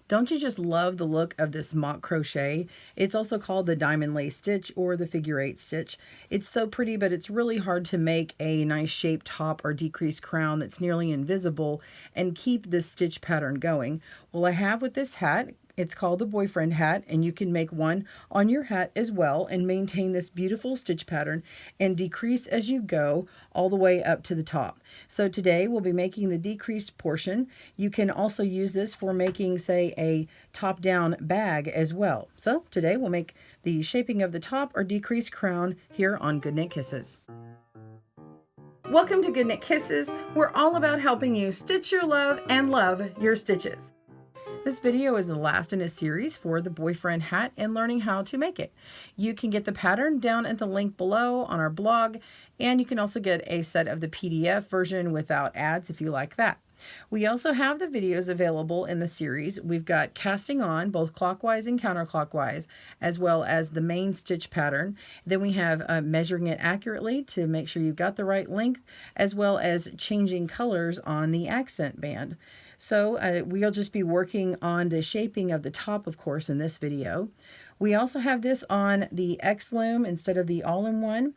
Don't you just love the look of this mock crochet? It's also called the diamond lace stitch or the figure 8 stitch. It's so pretty, but it's really hard to make a nice shaped top or decreased crown that's nearly invisible and keep this stitch pattern going. Well, I have with this hat. It's called the boyfriend hat, and you can make one on your hat as well and maintain this beautiful stitch pattern and decrease as you go all the way up to the top. So today we'll be making the decreased portion. You can also use this for making, say, a top-down bag as well. So today we'll make the shaping of the top or decreased crown here on GoodKnit Kisses. Welcome to GoodKnit Kisses. We're all about helping you stitch your love and love your stitches. This video is the last in a series for the boyfriend hat and learning how to make it. You can get the pattern down at the link below on our blog, and you can also get a set of the PDF version without ads if you like that. We also have the videos available in the series. We've got casting on, both clockwise and counterclockwise, as well as the main stitch pattern. Then we have measuring it accurately to make sure you've got the right length, as well as changing colors on the accent band. So we'll just be working on the shaping of the top, of course, in this video. We also have this on the Loom instead of the AllnOne.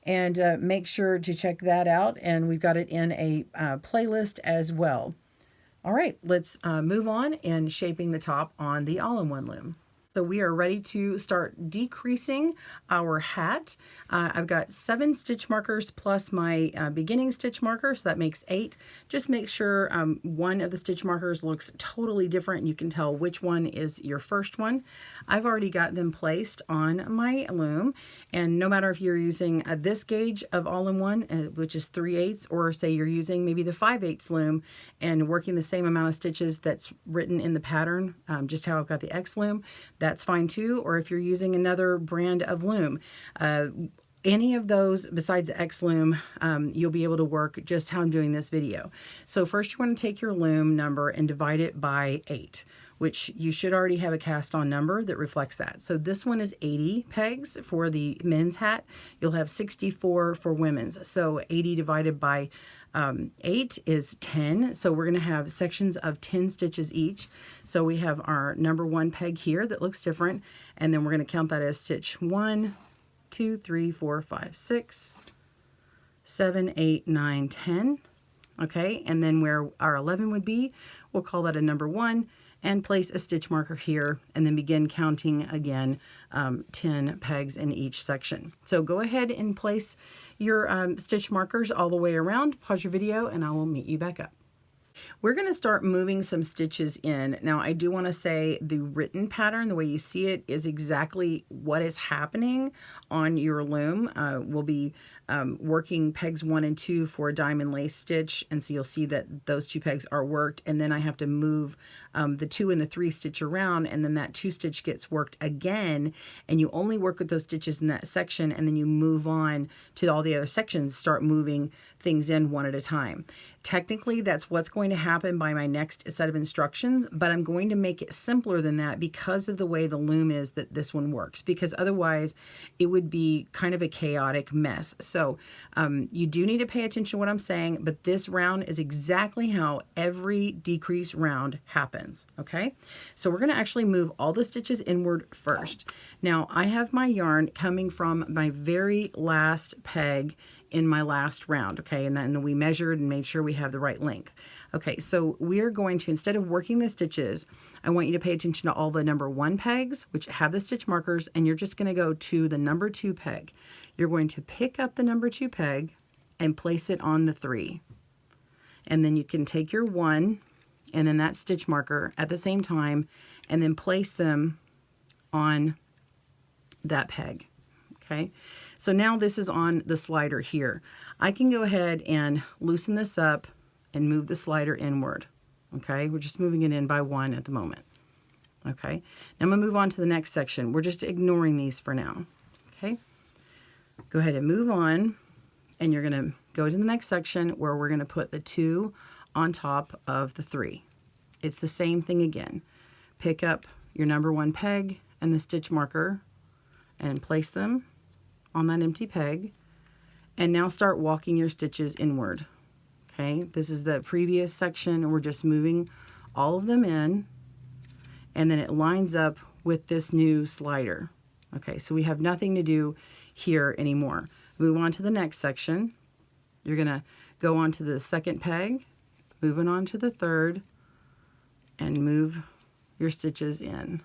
And make sure to check that out. And we've got it in a playlist as well. All right, let's move on and shaping the top on the All-in-One loom. So we are ready to start decreasing our hat. I've got 7 stitch markers plus my beginning stitch marker, so that makes 8. Just make sure one of the stitch markers looks totally different. You can tell which one is your first one. I've already got them placed on my loom, and no matter if you're using this gauge of All-in-One, which is 3/8, or say you're using maybe the 5/8 loom and working the same amount of stitches that's written in the pattern, just how I've got the X loom, that's fine too. Or if you're using another brand of loom, any of those besides the X loom, you'll be able to work just how I'm doing this video. So first you want to take your loom number and divide it by 8, which you should already have a cast on number that reflects that. So this one is 80 pegs for the men's hat. You'll have 64 for women's. So 80 divided by 8 is 10. So we're going to have sections of 10 stitches each. So we have our number 1 peg here that looks different. And then we're going to count that as stitch 1, 2, 3, 4, 5, 6, 7, 8, 9, 10. Okay, and then where our 11 would be, we'll call that a number 1 and place a stitch marker here and then begin counting again 10 pegs in each section. So go ahead and place your stitch markers all the way around. Pause your video and I will meet you back up. We're going to start moving some stitches in. Now I do want to say the written pattern, the way you see it, is exactly what is happening on your loom. We'll be working pegs 1 and 2 for a diamond lace stitch, and so you'll see that those 2 pegs are worked, and then I have to move the 2 and the 3 stitch around, and then that 2 stitch gets worked again, and you only work with those stitches in that section, and then you move on to all the other sections, start moving things in one at a time. Technically, that's what's going to happen by my next set of instructions, but I'm going to make it simpler than that because of the way the loom is that this one works, because otherwise it would be kind of a chaotic mess. So you do need to pay attention to what I'm saying, but this round is exactly how every decrease round happens, okay? So we're going to actually move all the stitches inward first. Now, I have my yarn coming from my very last peg in my last round, okay, and then we measured and made sure we have the right length. Okay, so we're going to, instead of working the stitches, I want you to pay attention to all the number 1 pegs, which have the stitch markers, and you're just going to go to the number 2 peg. You're going to pick up the number 2 peg and place it on the 3. And then you can take your 1 and then that stitch marker at the same time and then place them on that peg. Okay, so now this is on the slider here. I can go ahead and loosen this up and move the slider inward. Okay, we're just moving it in by 1 at the moment. Okay, now I'm going to move on to the next section. We're just ignoring these for now. Okay, go ahead and move on, and you're going to go to the next section where we're going to put the 2 on top of the 3. It's the same thing again. Pick up your number 1 peg and the stitch marker and place them on that empty peg, and now start walking your stitches inward. Okay, this is the previous section, and we're just moving all of them in, and then it lines up with this new slider. Okay, so we have nothing to do here anymore. Move on to the next section. You're going to go on to the second peg, moving on to the third, and move your stitches in.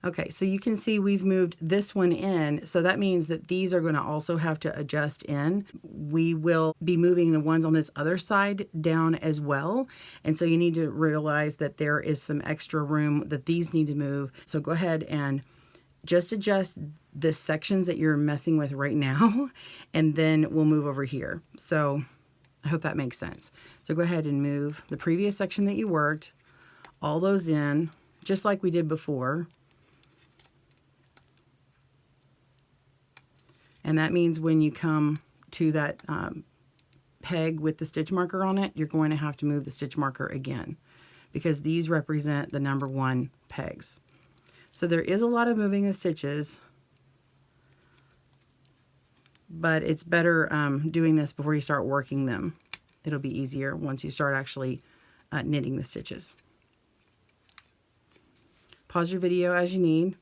Okay, so you can see we've moved this one in, so that means that these are going to also have to adjust in. We will be moving the ones on this other side down as well, and so you need to realize that there is some extra room that these need to move. So go ahead and just adjust the sections that you're messing with right now, and then we'll move over here. So I hope that makes sense. So go ahead and move the previous section that you worked, all those in, just like we did before. And that means when you come to that peg with the stitch marker on it, you're going to have to move the stitch marker again, because these represent the number 1 pegs. So there is a lot of moving of stitches, but it's better doing this before you start working them. It'll be easier once you start actually knitting the stitches. Pause your video as you need.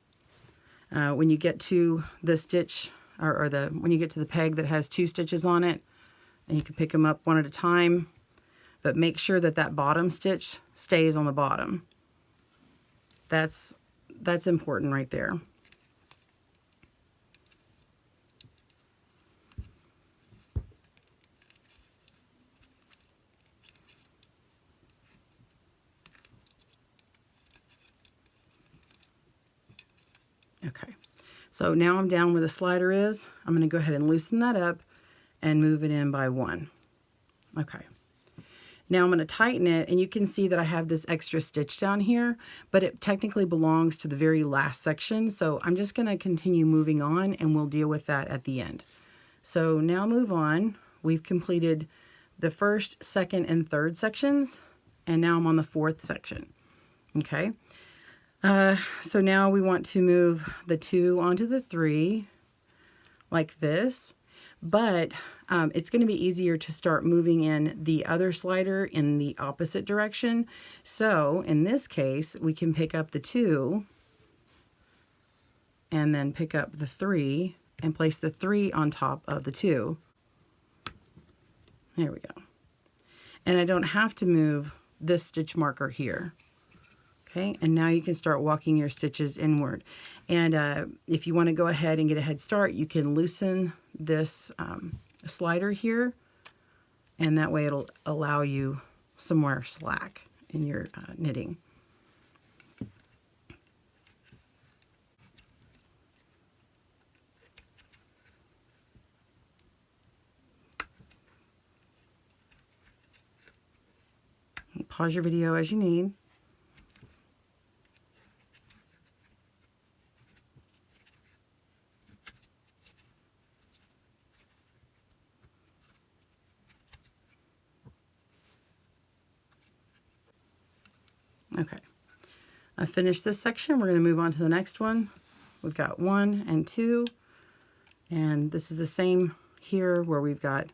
When you get to the stitch, when you get to the peg that has 2 stitches on it, and you can pick them up one at a time, but make sure that that bottom stitch stays on the bottom. That's important right there. Okay, so now I'm down where the slider is. I'm going to go ahead and loosen that up and move it in by 1. Okay. Now I'm going to tighten it, and you can see that I have this extra stitch down here, but it technically belongs to the very last section. So I'm just going to continue moving on, and we'll deal with that at the end. So now move on. We've completed the first, second, and third sections, and now I'm on the 4th section. Okay. So now we want to move the 2 onto the 3 like this, but it's going to be easier to start moving in the other slider in the opposite direction. So in this case, we can pick up the 2 and then pick up the 3 and place the 3 on top of the 2. There we go. And I don't have to move this stitch marker here. Okay, and now you can start walking your stitches inward. And if you want to go ahead and get a head start, you can loosen this slider here, and that way it'll allow you some more slack in your knitting. Pause your video as you need. Okay, I finished this section. We're going to move on to the next one. We've got 1 and 2, and this is the same here where we've got,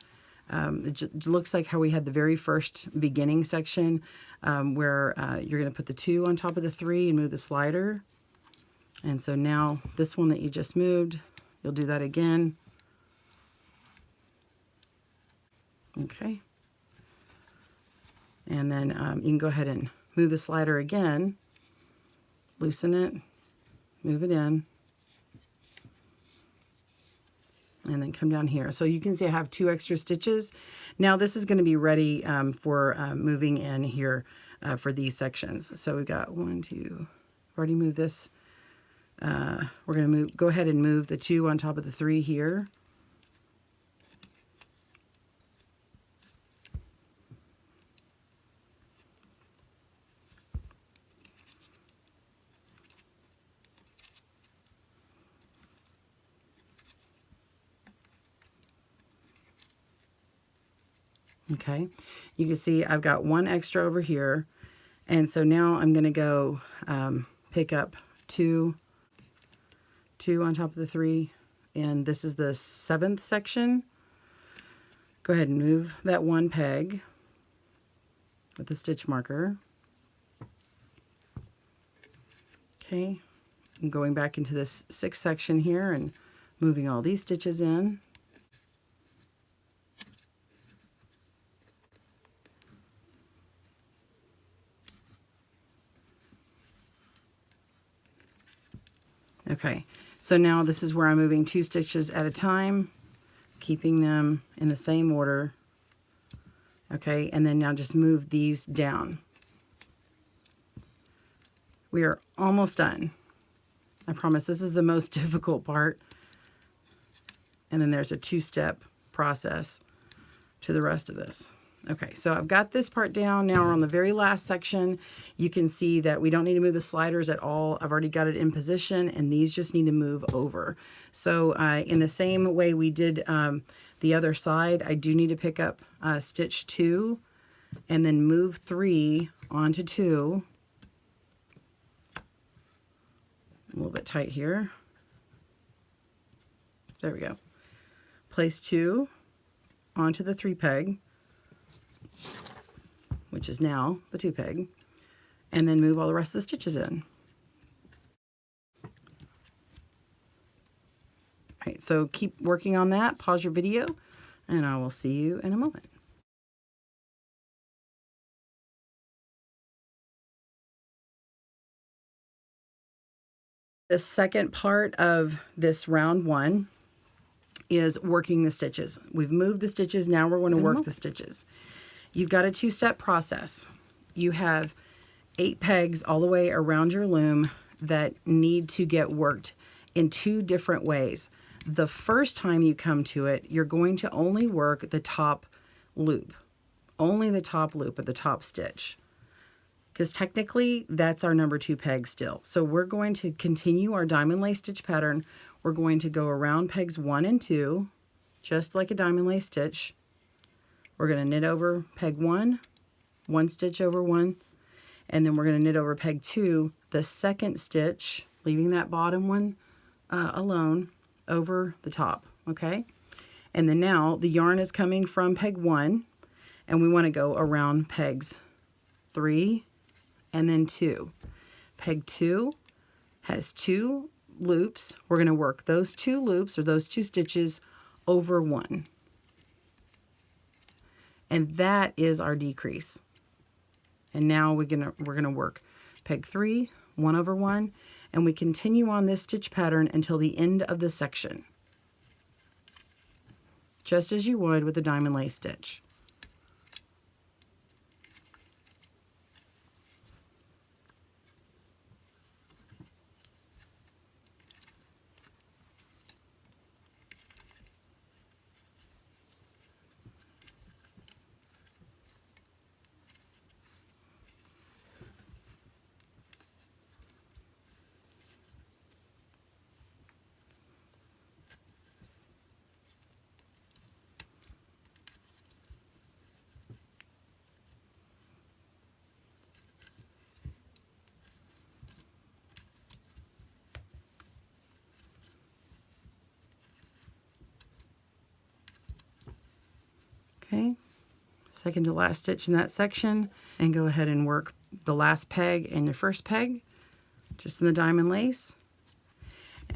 it looks like how we had the very first beginning section where you're going to put the 2 on top of the 3 and move the slider. And so now this one that you just moved, you'll do that again. Okay. And then you can go ahead and move the slider again, loosen it, move it in, and then come down here. So you can see I have 2 extra stitches. Now this is going to be ready for moving in here for these sections. So we've got 1, 2, I've already moved this. We're going to go ahead and move the 2 on top of the 3 here. Okay, you can see I've got 1 extra over here, and so now I'm going to go pick up 2 on top of the 3, and this is the 7th section. Go ahead and move that one peg with the stitch marker. Okay, I'm going back into this 6th section here and moving all these stitches in. Okay, so now this is where I'm moving 2 stitches at a time, keeping them in the same order. Okay, and then now just move these down. We are almost done. I promise this is the most difficult part. And then there's a 2-step process to the rest of this. Okay, so I've got this part down. Now we're on the very last section. You can see that we don't need to move the sliders at all. I've already got it in position, and these just need to move over. So in the same way we did the other side, I do need to pick up stitch 2 and then move 3 onto 2. A little bit tight here. There we go. Place 2 onto the 3 peg, which is now the 2 peg, and then move all the rest of the stitches in. All right, so keep working on that. Pause your video, and I will see you in a moment. The second part of this round 1 is working the stitches. We've moved the stitches, now we're going to work the stitches. You've got a 2-step process. You have 8 pegs all the way around your loom that need to get worked in 2 different ways. The first time you come to it, you're going to only work the top loop, only the top loop of the top stitch, because technically that's our number 2 peg still. So we're going to continue our diamond lace stitch pattern. We're going to go around pegs 1 and 2, just like a diamond lace stitch. We're going to knit over peg 1, 1 stitch over 1, and then we're going to knit over peg 2, the 2nd stitch, leaving that bottom one alone, over the top, okay? And then now the yarn is coming from peg 1, and we want to go around pegs 3 and then 2. Peg 2 has 2 loops. We're going to work those 2 loops, or those 2 stitches, over 1. And that is our decrease. And now we're gonna work peg 3, 1 over 1, and we continue on this stitch pattern until the end of the section, just as you would with a diamond lace stitch. Okay, second to last stitch in that section, and go ahead and work the last peg and your first peg, just in the diamond lace.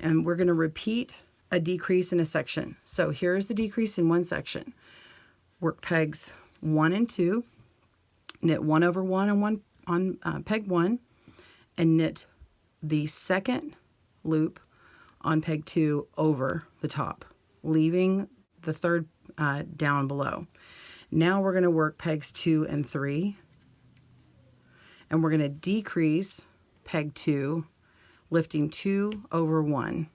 And we're going to repeat a decrease in a section. So here's the decrease in one section. Work pegs 1 and 2, knit 1 over 1 on peg 1, and knit the 2nd loop on peg 2 over the top, leaving the 3rd down below. Now we're going to work pegs 2 and 3, and we're going to decrease peg 2, lifting 2 over 1.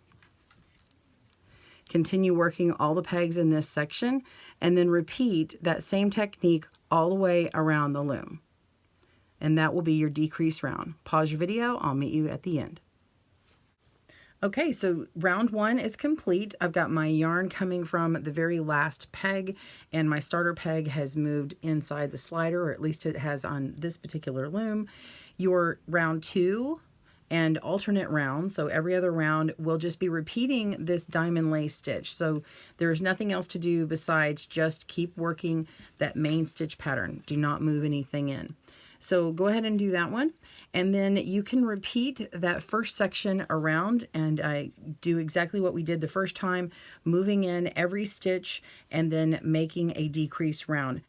Continue working all the pegs in this section, and then repeat that same technique all the way around the loom. And that will be your decrease round. Pause your video, I'll meet you at the end. Okay, so round 1 is complete. I've got my yarn coming from the very last peg, and my starter peg has moved inside the slider, or at least it has on this particular loom. Your round 2 and alternate rounds. So every other round we'll just be repeating this diamond lace stitch. So there's nothing else to do besides just keep working that main stitch pattern. Do not move anything in. So go ahead and do that one. And then you can repeat that first section around and do exactly what we did the first time, moving in every stitch and then making a decrease round.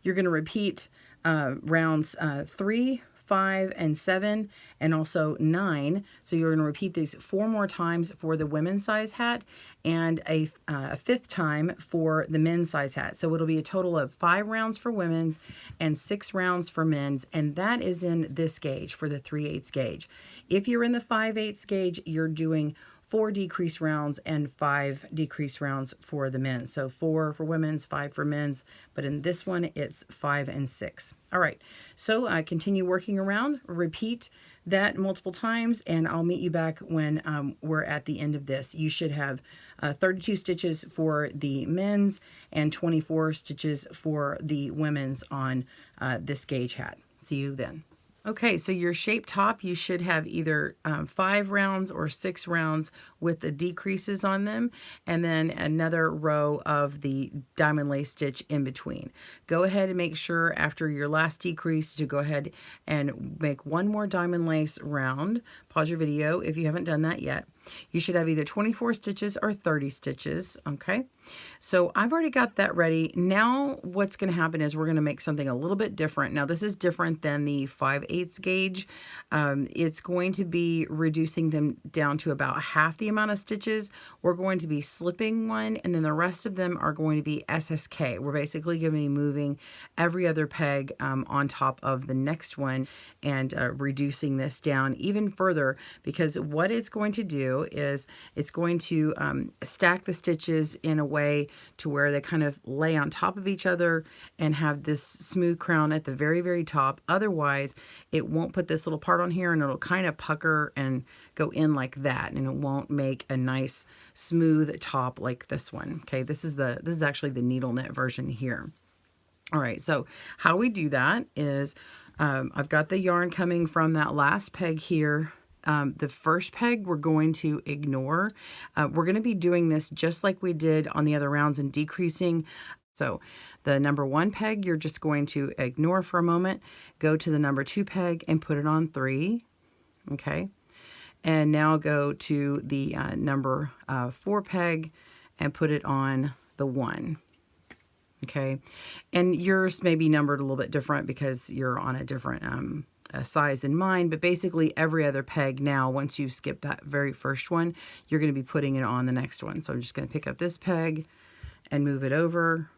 You're going to repeat rounds 3, 5, and 7, and also 9. So you're going to repeat these 4 more times for the women's size hat and a 5th time for the men's size hat. So it'll be a total of 5 rounds for women's and 6 rounds for men's, and that is in this gauge for the 3/8 gauge. If you're in the 5/8 gauge, you're doing 4 decrease rounds and 5 decrease rounds for the men. So 4 for women's, 5 for men's, but in this one it's 5 and 6. All right, so continue working around, repeat that multiple times, and I'll meet you back when we're at the end of this. You should have 32 stitches for the men's and 24 stitches for the women's on this gauge hat. See you then. Okay, so your shape top, you should have either 5 rounds or 6 rounds with the decreases on them, and then another row of the diamond lace stitch in between. Go ahead and make sure after your last decrease to go ahead and make one more diamond lace round. Pause your video if you haven't done that yet. You should have either 24 stitches or 30 stitches, okay? So I've already got that ready. Now what's going to happen is we're going to make something a little bit different. Now this is different than the 5/8 gauge. It's going to be reducing them down to about half the amount of stitches. We're going to be slipping one, and then the rest of them are going to be SSK. We're basically going to be moving every other peg on top of the next one and reducing this down even further, because what it's going to do is it's going to stack the stitches in a way to where they kind of lay on top of each other and have this smooth crown at the very, very top. Otherwise, it won't put this little part on here, and it'll kind of pucker and go in like that, and it won't make a nice smooth top like this one. Okay, this is actually the needle knit version here. All right, so how we do that is I've got the yarn coming from that last peg here. The first peg we're going to ignore. We're going to be doing this just like we did on the other rounds and decreasing. So the number 1 peg you're just going to ignore for a moment, go to the number 2 peg and put it on 3, okay? And now go to the number 4 peg and put it on the 1. Okay, and yours may be numbered a little bit different because you're on a different size than mine, but basically every other peg now, once you skip that very first one, you're going to be putting it on the next one. So I'm just going to pick up this peg and move it over.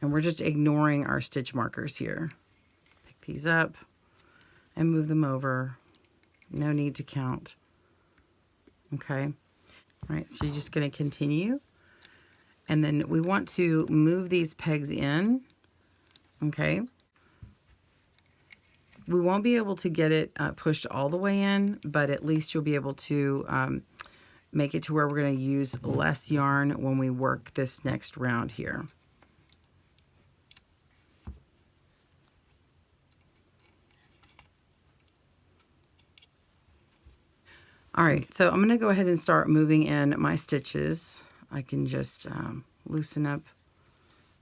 And we're just ignoring our stitch markers here. Pick these up and move them over. No need to count. Okay, all right, so you're just going to continue. And then we want to move these pegs in, okay? We won't be able to get it pushed all the way in, but at least you'll be able to make it to where we're going to use less yarn when we work this next round here. All right, so I'm going to go ahead and start moving in my stitches. I can just loosen up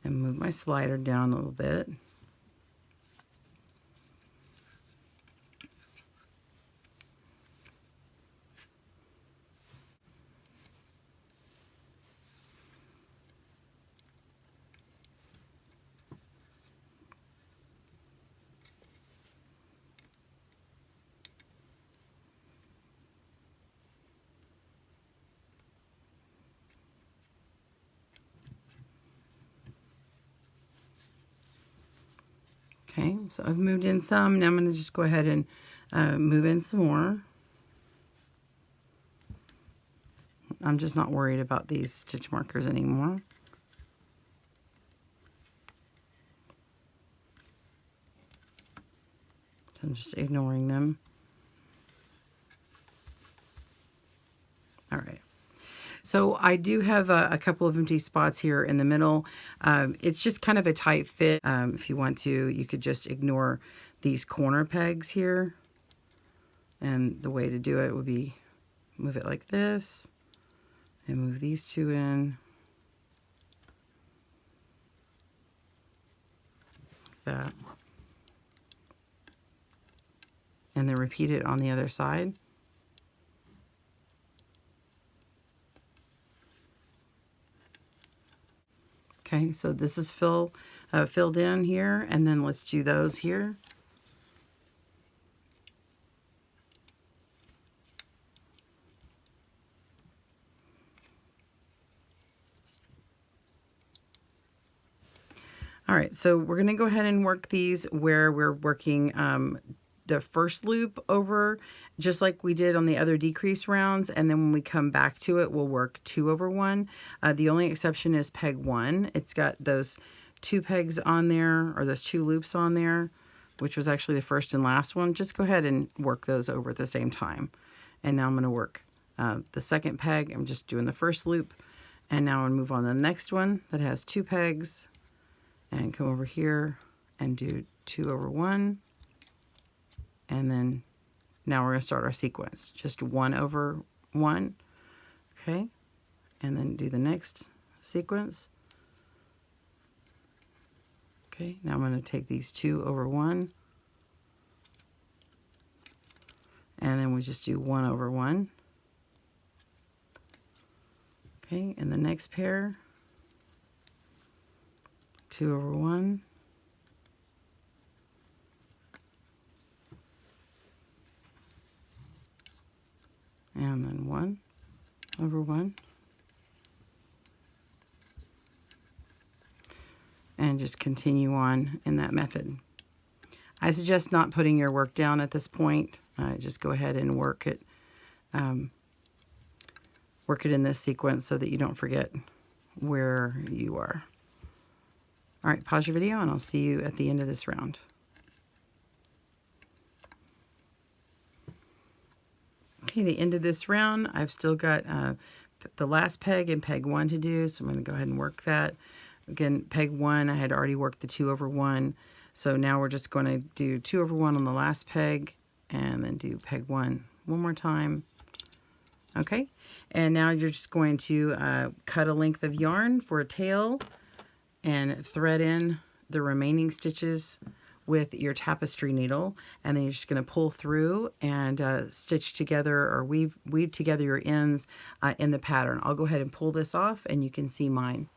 and move my slider down a little bit. Okay, so I've moved in some. Now I'm going to just go ahead and move in some more. I'm just not worried about these stitch markers anymore. So I'm just ignoring them. All right. So I do have a couple of empty spots here in the middle. It's just kind of a tight fit. If you want to, you could just ignore these corner pegs here. And the way to do it would be move it like this and move these two in. Like that. And then repeat it on the other side. Okay, so this is filled in here, and then let's do those here. All right, so we're going to go ahead and work these where we're working the first loop over, just like we did on the other decrease rounds, and then when we come back to it, we'll work 2 over 1. The only exception is peg 1. It's got those 2 pegs on there, or those 2 loops on there, which was actually the first and last one. Just go ahead and work those over at the same time. And now I'm going to work the second peg. I'm just doing the first loop, and now I'm going to move on to the next one that has 2 pegs, and come over here and do 2 over 1. And then now we're going to start our sequence. Just 1 over 1. Okay. And then do the next sequence. Okay. Now I'm going to take these 2 over 1. And then we just do 1 over 1. Okay. And the next pair, 2 over 1. And then 1 over 1. And just continue on in that method. I suggest not putting your work down at this point. Just go ahead and work it in this sequence so that you don't forget where you are. All right, pause your video and I'll see you at the end of this round. Okay, the end of this round, I've still got the last peg and peg 1 to do, so I'm going to go ahead and work that. Again, peg 1, I had already worked the 2 over 1, so now we're just going to do 2 over 1 on the last peg, and then do peg 1 one more time. Okay, and now you're just going to cut a length of yarn for a tail and thread in the remaining stitches with your tapestry needle, and then you're just going to pull through and stitch together or weave together your ends in the pattern. I'll go ahead and pull this off and you can see mine.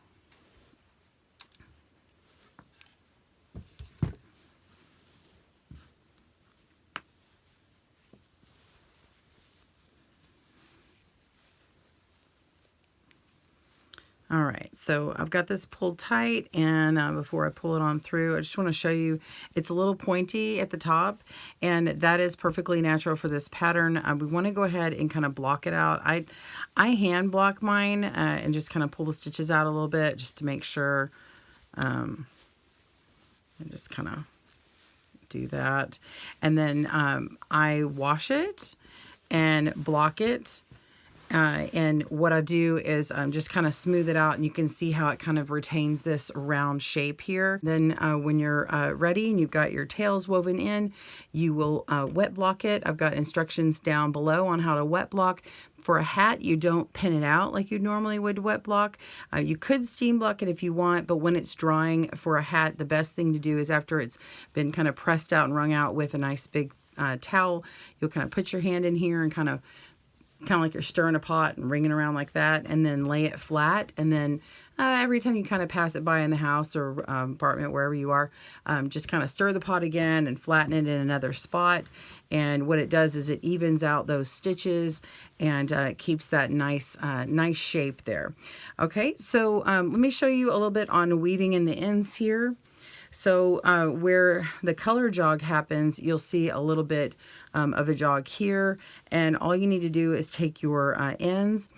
All right, so I've got this pulled tight, and before I pull it on through, I just want to show you it's a little pointy at the top, and that is perfectly natural for this pattern. We want to go ahead and kind of block it out. I hand block mine and just kind of pull the stitches out a little bit just to make sure. And just kind of do that, and then I wash it and block it. And what I do is just kind of smooth it out, and you can see how it kind of retains this round shape here. Then when you're ready and you've got your tails woven in, you will wet block it. I've got instructions down below on how to wet block. For a hat, you don't pin it out like you normally would wet block. You could steam block it if you want, but when it's drying for a hat, the best thing to do is after it's been kind of pressed out and wrung out with a nice big towel, you'll kind of put your hand in here and kind of like you're stirring a pot and wringing around like that, and then lay it flat, and then every time you kind of pass it by in the house or apartment, wherever you are, just kind of stir the pot again and flatten it in another spot. And what it does is it evens out those stitches and keeps that nice shape there. Okay, so let me show you a little bit on weaving in the ends here. So where the color jog happens, you'll see a little bit of a jog here, and all you need to do is take your ends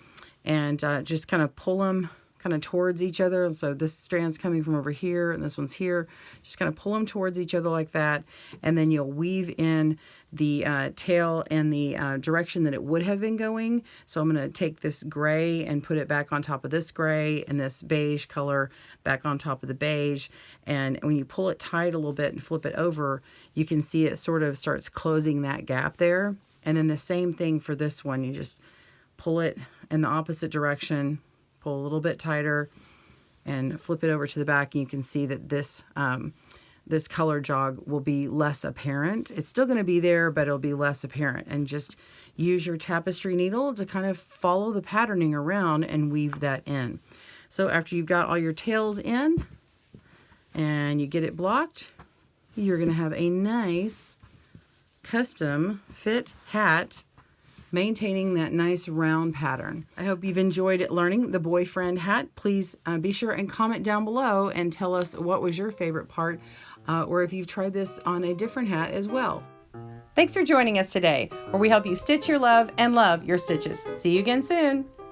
and just kind of pull them kind of towards each other. So this strand's coming from over here and this one's here. Just kind of pull them towards each other like that. And then you'll weave in the tail and the direction that it would have been going. So I'm going to take this gray and put it back on top of this gray and this beige color back on top of the beige. And when you pull it tight a little bit and flip it over, you can see it sort of starts closing that gap there. And then the same thing for this one. You just pull it in the opposite direction, pull a little bit tighter, and flip it over to the back, and you can see that this this color jog will be less apparent. It's still going to be there, but it'll be less apparent. And just use your tapestry needle to kind of follow the patterning around and weave that in. So after you've got all your tails in and you get it blocked, you're going to have a nice custom fit hat, maintaining that nice round pattern. I hope you've enjoyed learning the boyfriend hat. Please be sure and comment down below and tell us what was your favorite part, or if you've tried this on a different hat as well. Thanks for joining us today, where we help you stitch your love and love your stitches. See you again soon.